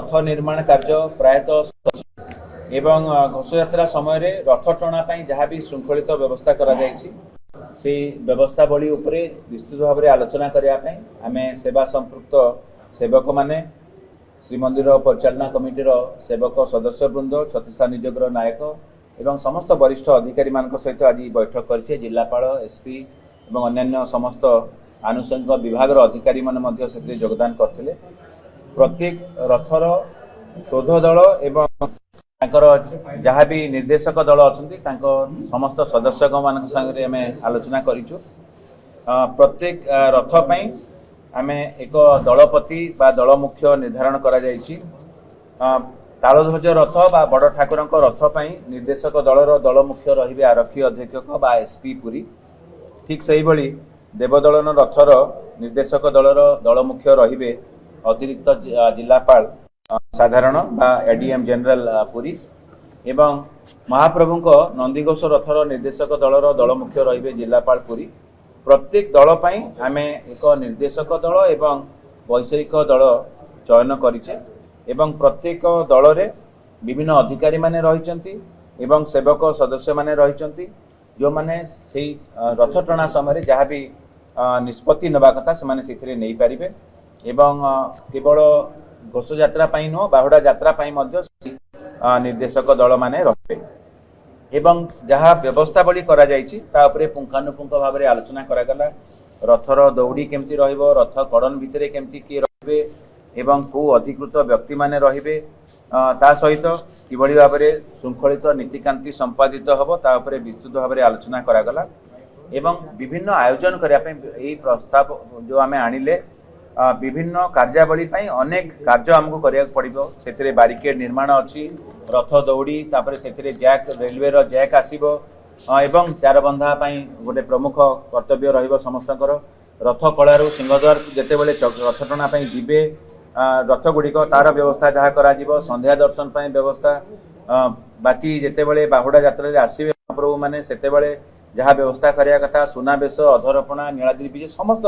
रथ निर्माण कार्य प्रायतः एवं घोषयात्रा समय रथ टणा जहाँ भी श्रृंखलित व्यवस्था करा से व्यवस्थावली उपरे विस्तृत भाव में आलोचना करने आम सेवा संपृक्त सेवक माने श्रीमंदिर परिचालना कमिटीर सेवक सदस्य वृंद छत्तीसगढ़ निजोगर नायक एवं समस्त वरिष्ठ अधिकारी सहित आज बैठक कर जिलापाल एसपी और अन्य समस्त आनुषंगिक विभाग अधिकारी माने योगदान करते। प्रत्येक रथर शोध दल एवं जहाँ भी निर्देशक दल अच्छा समस्त सदस्य मान संगे आम आलोचना करूँ। प्रत्येक रथ पाई आम एक दलपति बा दल मुख्य निर्धारण करा तालध्वज रथ बा बड़ ठाकुर रथ पाई निर्देशक दलर दल मुख्य रही आरक्षी अधीक्षक बा एसपी पुरी। ठीक से ही देवदलन रथर निर्देशक दलर दल मुख्य रही अतिरिक्त जिलापाल साधारण बा एडीएम जनरल पुरी एवं महाप्रभु नंदीघोष रथर निर्देशक दलर दल मुख्य रही जिलापाल पुरी। प्रत्येक दल पाई आमे एक निर्देशक दल एवं वैषयिक दल चयन करिचे एवं प्रत्येक दल रे विभिन्न अधिकारी माने रहिचंती एवं सेवक सदस्य माने रहिचंती जो माने सेही रथ टणा समय जहाँ भी निष्पत्ति नबा कथा से माने सेथिरे नै पारिबे एवं केवल घोष यात्रा पाई नो बाहुडा यात्रा पाई मध्य निर्देशक दल माने रहिबे एवं जहाँ व्यवस्थावली करा जायछि ता उपरे पुंखानुपुंख भाव में आलोचना करागला। रथर दौड़ी केमती रहिबो, रथ कड़न भितरे केमती किए रहिबे एवं को अधिकृत व्यक्ति माने रहिबे ता सहित किभଳି भाव में श्रृंखलित नीतिकांति संपादित हबो ता उपरे विस्तृत भाव में आलोचना करागला एवं विभिन्न आयोजन करिया पे एई प्रस्ताव जो आमे आनिले विभिन्न कार्यावली अनेक कार्य आमको करिया पड़िबो। सेतिरे बैरिकेड निर्माण अछि, रथ दौड़ी तापर सेतिरे जैक रेलवे रो जैक आसीबो एवं चार बंधा गोटे प्रमुख कर्तव्य रहिबो समस्तकर। रथ कलारू सिंहद्वार जेतेबेले रथ टणा जीवे रथ गुड़िक तार व्यवस्था जहाँ करा संध्या दर्शन व्यवस्था बाकी जेतेबेले बाहुडा यात्रा रे आसीबे महाप्रभु माने सेतेबेले जहाँ व्यवस्था करिया कथा सुनाबेश अधरपणा नीलाद्री विजे समस्त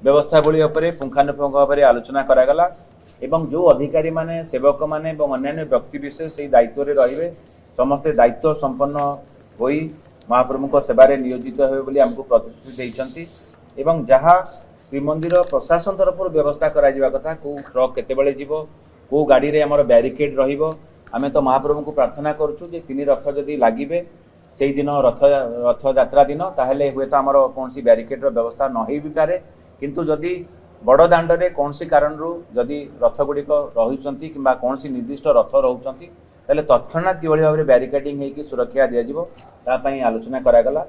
व्यवस्थावली उपरे पुंखानुपुंख भाव में आलोचना करागला एवं जो अधिकारी माने सेवक माने एवं अन्य व्यक्ति विशेष से दायित्व रे रहिबे समस्ते दायित्व संपन्न होई महाप्रभु सेवारे नियोजित हेबे बोली हमको प्रतिश्रुति दैछंती एवं जहाँ श्रीमंदिर प्रशासन तरफ व्यवस्था करा जिबा कथा को ट्रक केतेबेले जीवो को गाड़ी रे हमर बैरिकेड रहिबो आमे तो महाप्रभु को प्रार्थना करछु जे तीन रथ जदि लागिबे सेही दिन रथ यात्रा दिन ताहेले हुए तो हमर कोनसी बैरिकेड रो व्यवस्था न होई भी पारे किंतु जदि बड़ दांड रे कोनसी कारण जदि रथ गुड़िक रही कि कौन निर्दिष्ट रथ रोचंती ताले तत्क्षणात किभଳି भाव में बैरिकेडिंग होगी सुरक्षा दिज्व तापाई आलोचना करागला।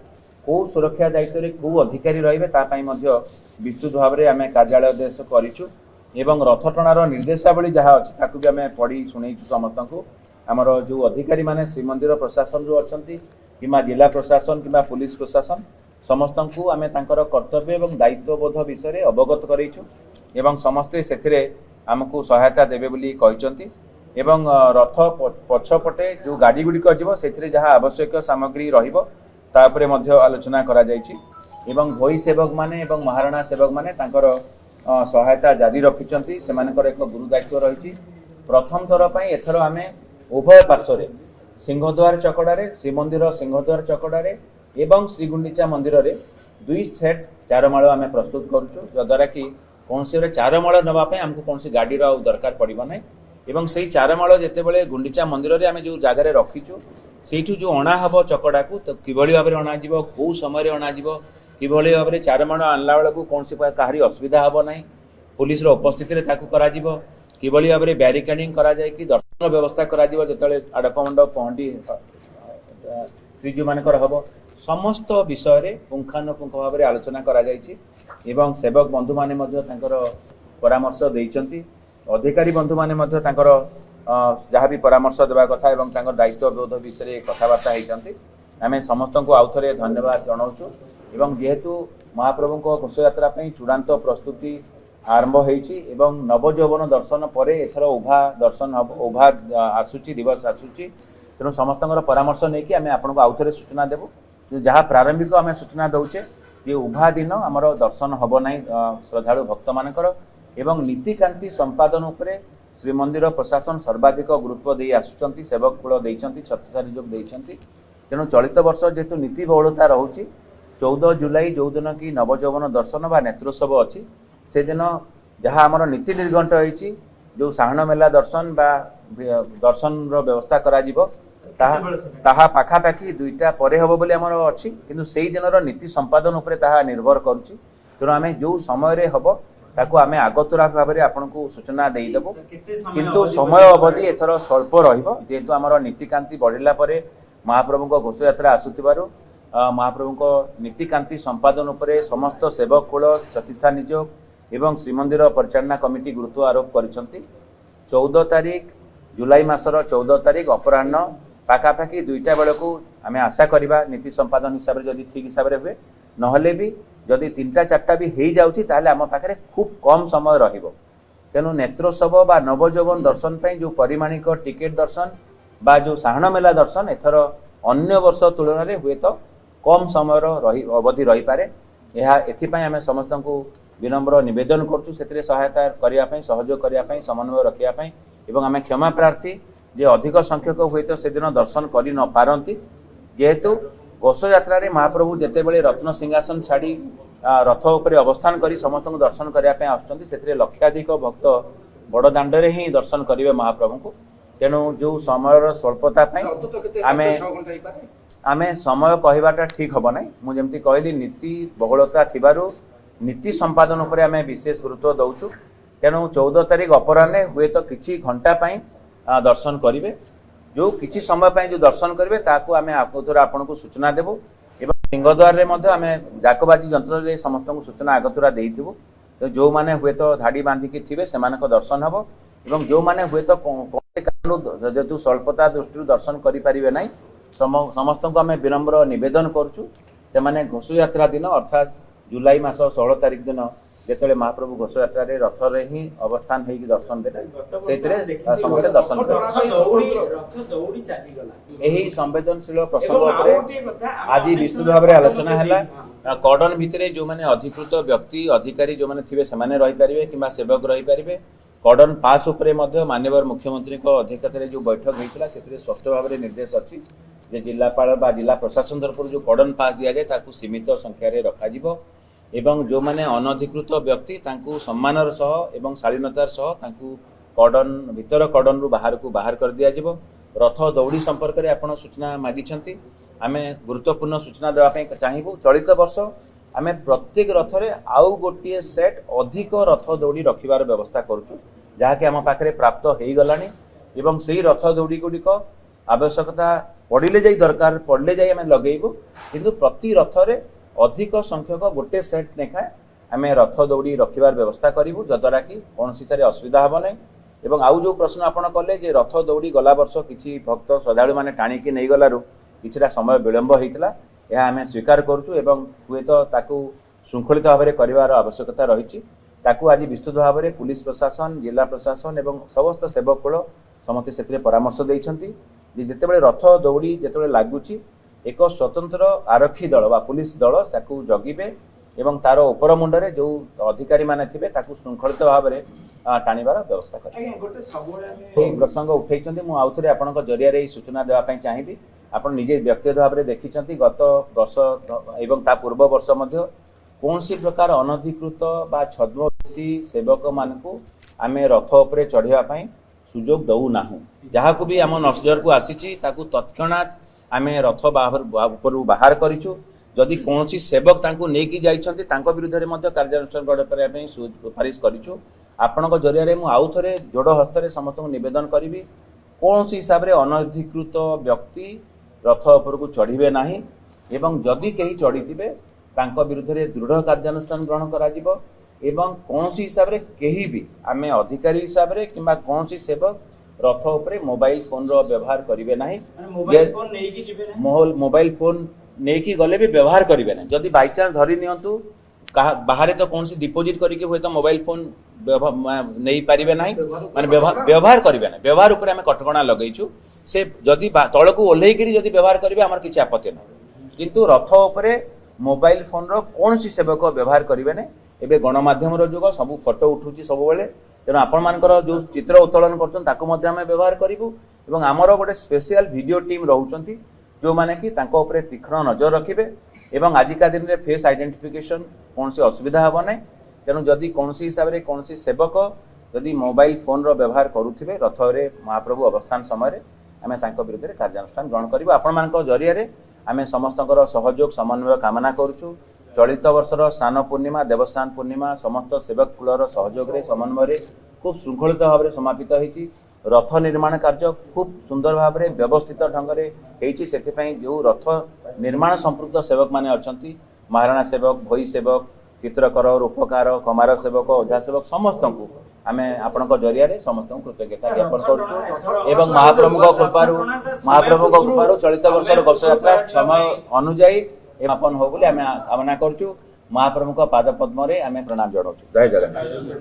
को सुरक्षा दायित्व रे को अधिकारी रही विस्तृत भाव में आम कार्यालय उद्देश्य करूँ एवं रथ टणार निर्देशावली जहाँ अच्छी ताकू भी आम पढ़ी शुणु समस्त को आमर जो अधिकारी माने श्रीमंदिर प्रशासन जो अच्छा कि जिला प्रशासन कि पुलिस प्रशासन समस्त को आम तांकर कर्तव्य एवं दायित्वबोध विषय अवगत करेइछु एवं समस्ते सेथिरे आमको सहायता देबे बोली कहिसंती एवं रथ पछपटे जो गाड़ी गुड़िक जीव सेथिरे जहाँ आवश्यक सामग्री रहिबो ता उपरे मध्य आलोचना करा जायछि एवं भोई सेवक माने एवं महाराणा सेवक माने तांकर सहायता जारी रखिसंती सेमानकर एक गुरु दायित्व रहिछि। प्रथम थर पई एथर आमे उभय पार्श्व सिंहद्वार चकड़ारे श्रीमंदिर सिंहद्वार चकड़ारे एवं श्रीगुंडीचा मंदिर रे 2 सेट चारमाल आम प्रस्तुत करुचु जद्वारा कि कौन से चारमाल नापी आमको कौन सी गाड़ी दरकार पड़ो ना एवं से चारमाल जितेबाला गुंडीचा मंदिर रे आम जो जगार रखीचु से जो अणा हम चकड़ा को तो किभଳି भाव में अणाज कौ समय अणाज किभଳି भाव में चारमाल आणला बेलू कौन कहारी असुविधा हम ना पुलिस उपस्थिति किभଳି भाव में बैरिकेडिंग करा जाए कि दर्शन व्यवस्था करा जिते आड़प मंडप पहंडी श्रीजू मानकर हम समस्त विषय रे पुंखानुपुंख भाव में आलोचना करा जायछि एवं सेवक बंधु माने मध्य तांकर परामर्श देइचंती अधिकारी बंधु माने मध्य तांकर जहाँ भी परामर्श देवा कथा एवं तांकर दायित्व बोध विषय कथबार्ता होइचंती आमे समस्त को आउथरे धन्यवाद जनाउछु एवं जेहेतु महाप्रभु को घोष यात्रा पई चूड़ांत प्रस्तुति आरंभ होइछि एवं नवजौवन दर्शन पर एथर उभा दर्शन उभा आसुची दिवस आसुची तेणु समस्त परामर्श नहीं कि आमे आपनको आउथरे सूचना देबु जहाँ प्रारंभिक आम सूचना दौचे जे उभा दिन आमर दर्शन हम ना श्रद्धालु भक्त मानकर एवं नीतिकांति संपादन उपरे ଶ୍ରୀମନ୍ଦିର ପ୍ରଶାସନ ସର୍ବାଧିକ ଗୁରୁତ୍ୱ ଦେଇ ଆସୁଛନ୍ତି, ସେବକ କୂଳ ଦେଇଛନ୍ତି, ଛତିଶା ନିଯୋଗ ଦେଇଛନ୍ତି। ତେଣୁ ଚଳିତ ବର୍ଷ ଯେହେତୁ ନୀତି ବହୁଳତା ରହୁଛି, 14 ଜୁଲାଇ ଯେଉଁଦିନ କି ନବଯୌବନ ଦର୍ଶନ ବା ନେତ୍ରୋତ୍ସବ ଅଛି, ସେଦିନ ଯାହା ଆମର ନୀତି ନିର୍ଘଣ୍ଟ ହେଇଛି, ଯେଉଁ ସାହାଣ ମେଲା ଦର୍ଶନ ବା ଦର୍ଶନର ବ୍ୟବସ୍ଥା କରାଯିବ, ତାହା ପାଖାପାଖି 2ଟା ପରେ ହେବ ବୋଲି ଆମର ଅଛି। କିନ୍ତୁ ସେଇ ଦିନର ନୀତି ସମ୍ପାଦନ ଉପରେ ତାହା ନିର୍ଭର କରୁଛି। ତେଣୁ ଆମେ ଯେଉଁ ସମୟରେ ହେବ ତାକୁ ଆମେ ଆଗତୁରା ଭାବରେ ଆପଣଙ୍କୁ ସୂଚନା ଦେଇଦେବୁ। କିନ୍ତୁ ସମୟ ଅବଧି ଏଥର ସ୍ୱଳ୍ପ ରହିବ, ଯେହେତୁ ଆମର ନୀତିକାନ୍ତି ବଢ଼ିଲା ପରେ ମହାପ୍ରଭୁଙ୍କ ଘୋଷଯାତ୍ରା ଆସୁଥିବାରୁ ମହାପ୍ରଭୁଙ୍କ ନୀତିକାନ୍ତି ସମ୍ପାଦନ ଉପରେ ସମସ୍ତ ସେବକ କୂଳ, ଛତିଶା ନିଯୋଗ ଏବଂ ଶ୍ରୀମନ୍ଦିର ପରିଚାଳନା କମିଟି ଗୁରୁତ୍ୱ ଆରୋପ କରିଛନ୍ତି। 14 ତାରିଖ ଜୁଲାଇ ମାସର 14 ତାରିଖ ଅପରାହ୍ନ ପାଖାପାଖି 2ଟା ବେଳକୁ ଆମେ ଆଶା କରିବା ନୀତି ସମ୍ପାଦନ ହିସାବରେ ଯଦି ଠିକ୍ ହିସାବରେ ହୁଏ, ନହେଲେ ବି ଯଦି 3ଟା 4ଟା ବି ହେଇଯାଉଛି ତାହେଲେ ଆମ ପାଖରେ ଖୁବ୍ କମ୍ ସମୟ ରହିବ। ତେଣୁ ନେତ୍ରୋତ୍ସବ ବା ନବଯୌବନ ଦର୍ଶନ ପାଇଁ ଯେଉଁ ପରିମାଣିକ ଟିକେଟ ଦର୍ଶନ ବା ଯେଉଁ ସାହାଣ ମେଲା ଦର୍ଶନ ଏଥର ଅନ୍ୟ ବର୍ଷ ତୁଳନାରେ ହୁଏତ କମ୍ ସମୟର ଅବଧି ରହିପାରେ। ଏଥିପାଇଁ ଆମେ ସମସ୍ତଙ୍କୁ ବିନମ୍ର ନିବେଦନ କରୁଛୁ, ସେଥିରେ ସହାୟତା କରିବା ପାଇଁ, ସହଯୋଗ କରିବା ପାଇଁ, ସମନ୍ୱୟ ରଖିବା ପାଇଁ। ଏବଂ ଆମେ କ୍ଷମା ପ୍ରାର୍ଥୀ ଯେ ଅଧିକ ସଂଖ୍ୟକ ହୁଏତ ସେଦିନ ଦର୍ଶନ କରି ନ ପାରନ୍ତି, ଯେହେତୁ ଘୋଷଯାତ୍ରାରେ ମହାପ୍ରଭୁ ଯେତେବେଳେ ରତ୍ନ ସିଂହାସନ ଛାଡ଼ି ରଥ ଉପରେ ଅବସ୍ଥାନ କରି ସମସ୍ତଙ୍କୁ ଦର୍ଶନ କରିବା ପାଇଁ ଆସୁଛନ୍ତି, ସେଥିରେ ଲକ୍ଷାଧିକ ଭକ୍ତ ବଡ଼ ଦାଣ୍ଡରେ ହିଁ ଦର୍ଶନ କରିବେ ମହାପ୍ରଭୁଙ୍କୁ। ତେଣୁ ଯେଉଁ ସମୟର ସ୍ୱଳ୍ପତା ପାଇଁ ଆମେ ସମୟ କହିବାଟା ଠିକ୍ ହେବ ନାହିଁ। ମୁଁ ଯେମିତି କହିଲି, ନୀତି ବହୁଳତା ଥିବାରୁ ନୀତି ସମ୍ପାଦନ ଉପରେ ଆମେ ବିଶେଷ ଗୁରୁତ୍ୱ ଦେଉଛୁ। ତେଣୁ 14 ତାରିଖ ଅପରାହ୍ନରେ ହୁଏତ କିଛି ଘଣ୍ଟା ପାଇଁ ଦର୍ଶନ କରିବେ। ଯେଉଁ କିଛି ସମୟ ପାଇଁ ଯେଉଁ ଦର୍ଶନ କରିବେ ତାକୁ ଆମେ ଆଗତୁରା ଆପଣଙ୍କୁ ସୂଚନା ଦେବୁ। ଏବଂ ସିଂହଦ୍ୱାରରେ ମଧ୍ୟ ଆମେ ଡାକବାଜି ଯନ୍ତ୍ରରେ ସମସ୍ତଙ୍କୁ ସୂଚନା ଆଗତୁରା ଦେଇଥିବୁ। ଯେଉଁମାନେ ହୁଏତ ଧାଡ଼ି ବାନ୍ଧିକି ଥିବେ ସେମାନଙ୍କ ଦର୍ଶନ ହେବ ଏବଂ ଯେଉଁମାନେ ହୁଏତ କୌଣସି କାରଣରୁ ଯେହେତୁ ସ୍ୱଳ୍ପତା ଦୃଷ୍ଟିରୁ ଦର୍ଶନ କରିପାରିବେ ନାହିଁ, ସମସ୍ତଙ୍କୁ ଆମେ ବିନମ୍ର ନିବେଦନ କରୁଛୁ ସେମାନେ ଘୋଷଯାତ୍ରା ଦିନ ଅର୍ଥାତ୍ ଜୁଲାଇ ମାସ 16 ତାରିଖ ଦିନ ଯେତେବେଳେ ମହାପ୍ରଭୁ ଘୋଷଯାତ୍ରାରେ ରଥରେ ହିଁ ଅବସ୍ଥାନ ହେଇକି ଦର୍ଶନ ଦେଲେ, ସେଥିରେ ସମସ୍ତେ ଦର୍ଶନ କରିବେ। ଏହି ସମ୍ବେଦନଶୀଳ ପ୍ରସଙ୍ଗ ଉପରେ ଆଜି ବିସ୍ତୃତ ଭାବରେ ଆଲୋଚନା ହେଲା। କର୍ଡନ ଭିତରେ ଯେଉଁମାନେ ଅଧିକୃତ ବ୍ୟକ୍ତି ଅଧିକାରୀ ଯେଉଁମାନେ ଥିବେ ସେମାନେ ରହିପାରିବେ କିମ୍ବା ସେବକ ରହିପାରିବେ। କର୍ଡନ ପାସ୍ ଉପରେ ମଧ୍ୟ ମାନ୍ୟବର ମୁଖ୍ୟମନ୍ତ୍ରୀଙ୍କ ଅଧ୍ୟକ୍ଷତାରେ ଯେଉଁ ବୈଠକ ହୋଇଥିଲା ସେଥିରେ ସ୍ପଷ୍ଟ ଭାବରେ ନିର୍ଦ୍ଦେଶ ଅଛି ଯେ ଜିଲ୍ଲାପାଳ ବା ଜିଲ୍ଲା ପ୍ରଶାସନ ତରଫରୁ ଯେଉଁ କର୍ଡନ ପାସ୍ ଦିଆଯାଏ ତାକୁ ସୀମିତ ସଂଖ୍ୟାରେ ରଖାଯିବ ଏବଂ ଯେଉଁମାନେ ଅନଧିକୃତ ବ୍ୟକ୍ତି ତାଙ୍କୁ ସମ୍ମାନର ସହ ଏବଂ ଶାଳୀନତାର ସହ ତାଙ୍କୁ କର୍ଡନ ଭିତର କର୍ଡନରୁ ବାହାର କରିଦିଆଯିବ। ରଥ ଦୌଡ଼ି ସମ୍ପର୍କରେ ଆପଣ ସୂଚନା ମାଗିଛନ୍ତି, ଆମେ ଗୁରୁତ୍ୱପୂର୍ଣ୍ଣ ସୂଚନା ଦେବା ପାଇଁ ଚାହିଁବୁ। ଚଳିତ ବର୍ଷ ଆମେ ପ୍ରତ୍ୟେକ ରଥରେ ଆଉ ଗୋଟିଏ ସେଟ୍ ଅଧିକ ରଥ ଦୌଡ଼ି ରଖିବାର ବ୍ୟବସ୍ଥା କରୁଛୁ, ଯାହାକି ଆମ ପାଖରେ ପ୍ରାପ୍ତ ହେଇଗଲାଣି ଏବଂ ସେହି ରଥ ଦୌଡ଼ି ଗୁଡ଼ିକ ଆବଶ୍ୟକତା ପଡ଼ିଲେ ଯାଇ ଦରକାର ପଡ଼ିଲେ ଯାଇ ଆମେ ଲଗେଇବୁ। କିନ୍ତୁ ପ୍ରତି ରଥରେ ଅଧିକ ସଂଖ୍ୟକ ଗୋଟେ ସେଟ୍ ଲେଖାଏଁ ଆମେ ରଥ ଦୌଡ଼ି ରଖିବାର ବ୍ୟବସ୍ଥା କରିବୁ, ଯଦ୍ୱାରା କି କୌଣସିଠାରେ ଅସୁବିଧା ହେବ ନାହିଁ। ଏବଂ ଆଉ ଯେଉଁ ପ୍ରଶ୍ନ ଆପଣ କଲେ ଯେ ରଥ ଦୌଡ଼ି ଗଲା ବର୍ଷ କିଛି ଭକ୍ତ ଶ୍ରଦ୍ଧାଳୁମାନେ ଟାଣିକି ନେଇଗଲାରୁ କିଛିଟା ସମୟ ବିଳମ୍ବ ହୋଇଥିଲା, ଏହା ଆମେ ସ୍ୱୀକାର କରୁଛୁ ଏବଂ ହୁଏତ ତାକୁ ଶୃଙ୍ଖଳିତ ଭାବରେ କରିବାର ଆବଶ୍ୟକତା ରହିଛି। ତାକୁ ଆଜି ବିସ୍ତୃତ ଭାବରେ ପୁଲିସ ପ୍ରଶାସନ, ଜିଲ୍ଲା ପ୍ରଶାସନ ଏବଂ ସମସ୍ତ ସେବକ କୂଳ ସମସ୍ତେ ସେଥିରେ ପରାମର୍ଶ ଦେଇଛନ୍ତି ଯେ ଯେତେବେଳେ ରଥ ଦୌଡ଼ି ଯେତେବେଳେ ଲାଗୁଛି ଏକ ସ୍ୱତନ୍ତ୍ର ଆରକ୍ଷୀ ଦଳ ବା ପୁଲିସ ଦଳ ତାକୁ ଜଗିବେ ଏବଂ ତାର ଉପର ମୁଣ୍ଡରେ ଯେଉଁ ଅଧିକାରୀମାନେ ଥିବେ ତାକୁ ଶୃଙ୍ଖଳିତ ଭାବରେ ଟାଣିବାର ବ୍ୟବସ୍ଥା କରିବେ। ଏହି ପ୍ରସଙ୍ଗ ଉଠେଇଛନ୍ତି, ମୁଁ ଆଉ ଥରେ ଆପଣଙ୍କ ଜରିଆରେ ଏହି ସୂଚନା ଦେବା ପାଇଁ ଚାହିଁବି। ଆପଣ ନିଜେ ବ୍ୟକ୍ତିଗତ ଭାବରେ ଦେଖିଛନ୍ତି ଗତ ବର୍ଷ ଏବଂ ତା ପୂର୍ବ ବର୍ଷ ମଧ୍ୟ କୌଣସି ପ୍ରକାର ଅନଧିକୃତ ବା ଛଦ୍ମବେଶୀ ସେବକମାନଙ୍କୁ ଆମେ ରଥ ଉପରେ ଚଢ଼ିବା ପାଇଁ ସୁଯୋଗ ଦେଉନାହୁଁ। ଯାହାକୁ ବି ଆମ ନଜରକୁ ଆସିଛି ତାକୁ ତତ୍କ୍ଷଣାତ୍ ଆମେ ରଥ ଉପରୁ ବାହାର କରିଛୁ। ଯଦି କୌଣସି ସେବକ ତାଙ୍କୁ ନେଇକି ଯାଇଛନ୍ତି ତାଙ୍କ ବିରୁଦ୍ଧରେ ମଧ୍ୟ କାର୍ଯ୍ୟାନୁଷ୍ଠାନ କରିବା ପାଇଁ ସୁପାରିଶ କରିଛୁ। ଆପଣଙ୍କ ଜରିଆରେ ମୁଁ ଆଉ ଥରେ ଯୋଡ଼ ହସ୍ତରେ ସମସ୍ତଙ୍କୁ ନିବେଦନ କରିବି, କୌଣସି ହିସାବରେ ଅନଧିକୃତ ବ୍ୟକ୍ତି ରଥ ଉପରକୁ ଚଢ଼ିବେ ନାହିଁ ଏବଂ ଯଦି କେହି ଚଢ଼ିଥିବେ ତାଙ୍କ ବିରୁଦ୍ଧରେ ଦୃଢ଼ କାର୍ଯ୍ୟାନୁଷ୍ଠାନ ଗ୍ରହଣ କରାଯିବ ଏବଂ କୌଣସି ହିସାବରେ କେହି ବି ଆମେ ଅଧିକାରୀ ହିସାବରେ କିମ୍ବା କୌଣସି ସେବକ ରଥ ଉପରେ ମୋବାଇଲ ଫୋନର ବ୍ୟବହାର କରିବେ ନାହିଁ। ମୋବାଇଲ ଫୋନ ନେଇକି ଗଲେ ବି ବ୍ୟବହାର କରିବେ ନାହିଁ। ଯଦି ବାଇଚାନ୍ସ ଧରି ନିଅନ୍ତୁ ବାହାରେ ତ କୌଣସି ଡିପୋଜିଟ୍ କରିକି ହୁଏତ ମୋବାଇଲ ଫୋନ ନେଇପାରିବେ ନାହିଁ, ମାନେ ବ୍ୟବହାର କରିବେ ନାହିଁ। ବ୍ୟବହାର ଉପରେ ଆମେ କଟକଣା ଲଗେଇଛୁ। ସେ ଯଦି ତଳକୁ ଓହ୍ଲେଇକିରି ଯଦି ବ୍ୟବହାର କରିବେ ଆମର କିଛି ଆପତ୍ତି ନାହିଁ, କିନ୍ତୁ ରଥ ଉପରେ ମୋବାଇଲ ଫୋନର କୌଣସି ସେବକ ବ୍ୟବହାର କରିବେ ନାହିଁ। ଏବେ ଗଣମାଧ୍ୟମର ଯୁଗ, ସବୁ ଫଟୋ ଉଠୁଛି ସବୁବେଳେ तेणु आपण मानकर जो चित्र उत्तोलन करछन ताको मध्ये आमे व्यवहार करिवु एवं हमरो गोटे स्पेशल वीडियो टीम रहउचंती जो माने कि तांको ऊपर तीक्ष्ण नजर रखिबे एवं आजिका दिन रे फेस आइडेंटिफिकेशन कोनसी असुविधा हबो नै तेणु जदि कोनसी हिसाब रे कोनसी सेवक जदि मोबाइल फोन रो व्यवहार करूथिबे रथ रे महाप्रभु अवस्थान समय रे आमे तांको विरुद्ध रे कार्यानुष्ठान ग्रहण करिवु आपण मानक जरिया रे आमे समस्तकर सहयोग समन्वय कामना करूछु चलित वर्षर स्नान पूर्णिमा देवस्नान पूर्णिमा समस्त सेवक कुलर सहयोग रे समन्वय रे खूब श्रृंखलित भाव में समापित होती रथ निर्माण कार्य खूब सुंदर भाव में व्यवस्थित ढंग से से जो रथ निर्माण संपृक्त सेवक माने अच्छी महाराणा सेवक भई सेवक चित्रकर रूपकार कमार सेवक ओझा सेवक समस्त को आम आपण जरिया समस्त कृतज्ञता ज्ञापन करूँ महाप्रभु कृपारू चलित वर्षर घोष यात्रा समय अनुजाई समापन हो बोली आम कामना करूँ महाप्रभु पाद पद्म आम प्रणाम जनाऊँ। जय जगन्नाथ।